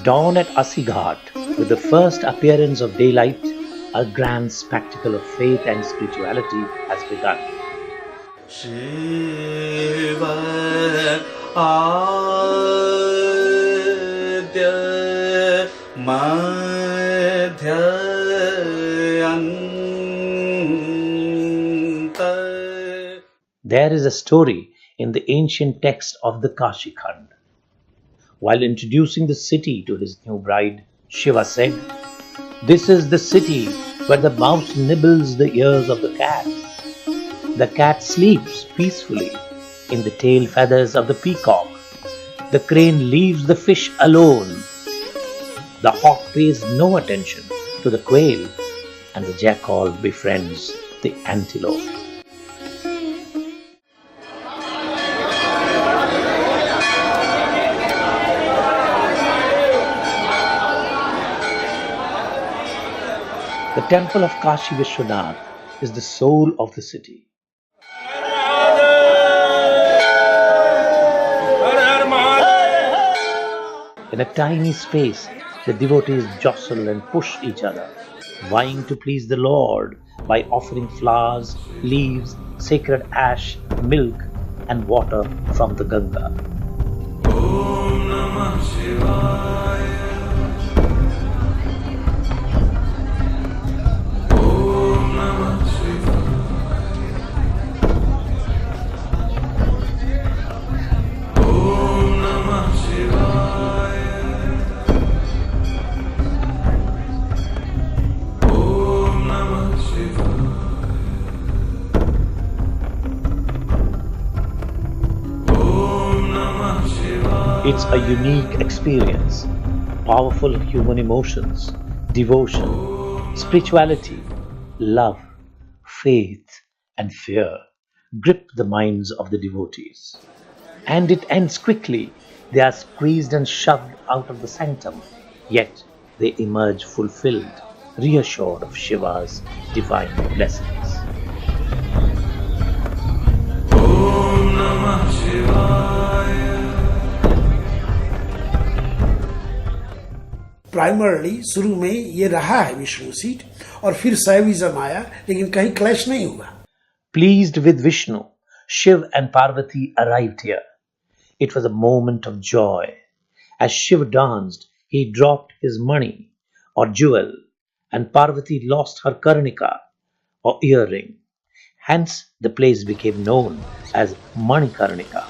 Dawn at Asighat, with the first appearance of daylight, a grand spectacle of faith and spirituality has begun. Shiva There is a story in the ancient text of the Kashi Khand. While introducing the city to his new bride, Shiva said, "This is the city where the mouse nibbles the ears of the cat. The cat sleeps peacefully in the tail feathers of the peacock. The crane leaves the fish alone. The hawk pays no attention to the quail, and the jackal befriends the antelope." The temple of Kashi Vishwanath is the soul of the city. In a tiny space, the devotees jostle and push each other, vying to please the Lord by offering flowers, leaves, sacred ash, milk, and water from the Ganga. Om Namah Shivaya. Om Namah Shivaya. Om Namah Shivaya. Om Namah Shivaya. It's a unique experience, powerful human emotions, devotion, spirituality, love, faith, and fear grip the minds of the devotees. And it ends quickly. They are squeezed and shoved out of the sanctum, yet they emerge fulfilled, reassured of Shiva's divine blessings. Om Namah Shivaya. Primarily शुरू में ये रहा है Vishnu seat और फिर शैविज्म आया, लेकिन कहीं क्लैश नहीं हुआ. Pleased with Vishnu, Shiv and Parvati arrived here. It was a moment of joy. As Shiv danced, he dropped his money or jewel, and Parvati lost her karnika or earring. Hence, the place became known as Manikarnika.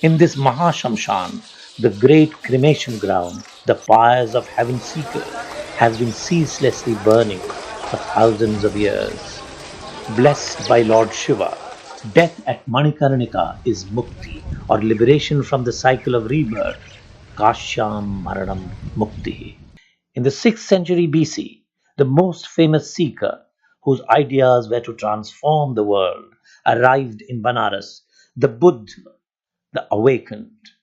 In this Mahashamshan, the great cremation ground, the pyres of heaven seekers have been ceaselessly burning for thousands of years. Blessed by Lord Shiva, death at Manikarnika is mukti, or liberation from the cycle of rebirth, kashyam maranam mukti. In the 6th century BC, the most famous seeker, whose ideas were to transform the world, arrived in Banaras, the Buddha, the awakened.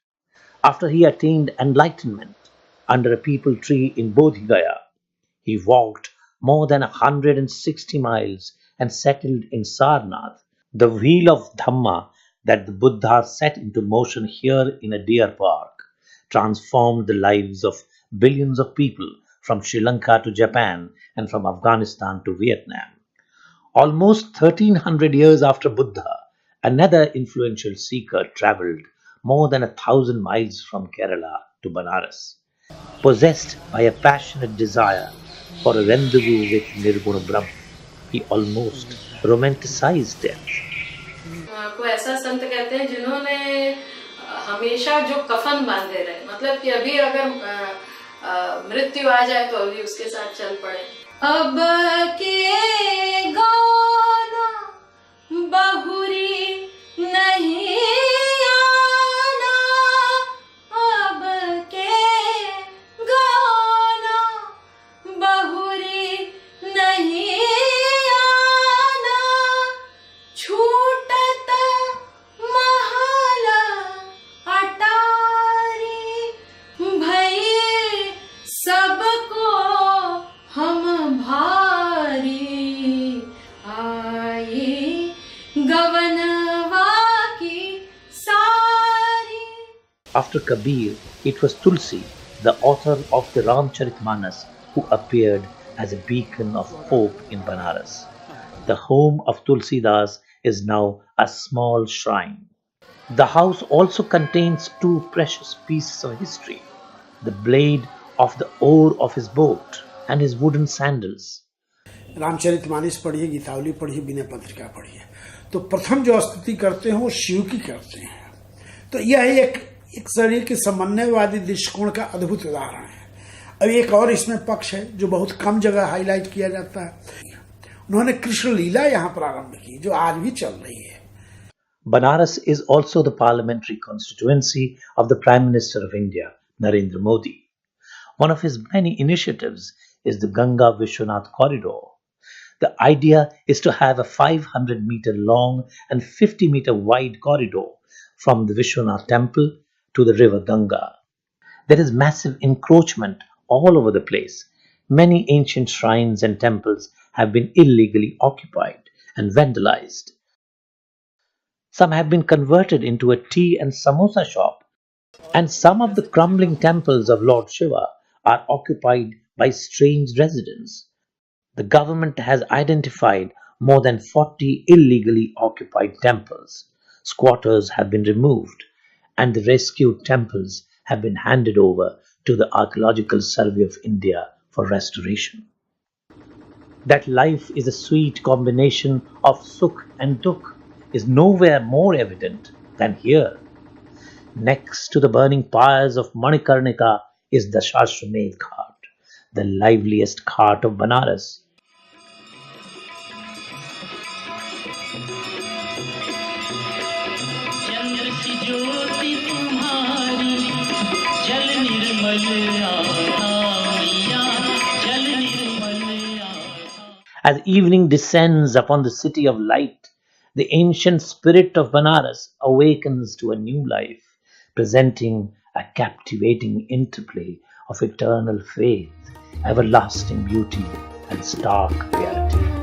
After he attained enlightenment under a peepal tree in Bodh-Gaya, he walked more than 160 miles and settled in Sarnath. The wheel of Dhamma that the Buddha set into motion here in a deer park transformed the lives of billions of people from Sri Lanka to Japan and from Afghanistan to Vietnam. Almost 1300 years after Buddha, another influential seeker traveled more than 1,000 miles from Kerala to Banaras, possessed by a passionate desire for a rendezvous with Nirguna Brahma. He almost romanticized death. कोई ऐसा संत कहते हैं जिन्होंने हमेशा जो कफन बांधे रहे, मतलब कि अभी अगर मृत्यु आ जाए तो अभी उसके साथ चल पड़े. अब के गाना बहुरी नहीं आना, अब के गाना बहुरी नहीं आना, छूटत महला अटारी, भई सबको हम भारी, आई गवनवा की सारी. After Kabir, it was Tulsi the author of the Ramcharitmanas, who appeared as a beacon of hope in Banaras. The home of Tulsidas is now a small shrine. The house also contains two precious pieces of history: the blade of the oar of his boat and his wooden sandals. Ramcharitmanas पढ़िए, गीतावली पढ़िए, विनय पत्रिका पढ़िए, तो प्रथम जो स्तुति करते हैं वो शिव की करते हैं। तो यह एक शरीर के समन्वयवादी दृष्टिकोण का अद्भुत उदाहरण है। अब एक और इसमें पक्ष है जो बहुत कम जगह हाईलाइट किया जाता है। उन्होंने कृष्ण लीला यहाँ प्रारंभ की जो आज भी चल रही है। Banaras is also the parliamentary constituency of the Prime Minister of India, Narendra Modi. One of his many initiatives is the Ganga Vishwanath corridor. The idea is to have a 500-meter long and 50-meter wide corridor from the Vishwanath Temple to the river Ganga. There is massive encroachment all over the place. Many ancient shrines and temples have been illegally occupied and vandalized. Some have been converted into a tea and samosa shop, and some of the crumbling temples of Lord Shiva are occupied by strange residents. The government has identified more than 40 illegally occupied temples. Squatters have been removed, and the rescued temples have been handed over to the Archaeological Survey of India for restoration. That life is a sweet combination of sukh and dukh is nowhere more evident than here. Next to the burning pyres of Manikarnika is the Shashwamedh Ghat, the liveliest ghat of Banaras. As evening descends upon the city of light, the ancient spirit of Banaras awakens to a new life, presenting a captivating interplay of eternal faith, everlasting beauty, and stark reality.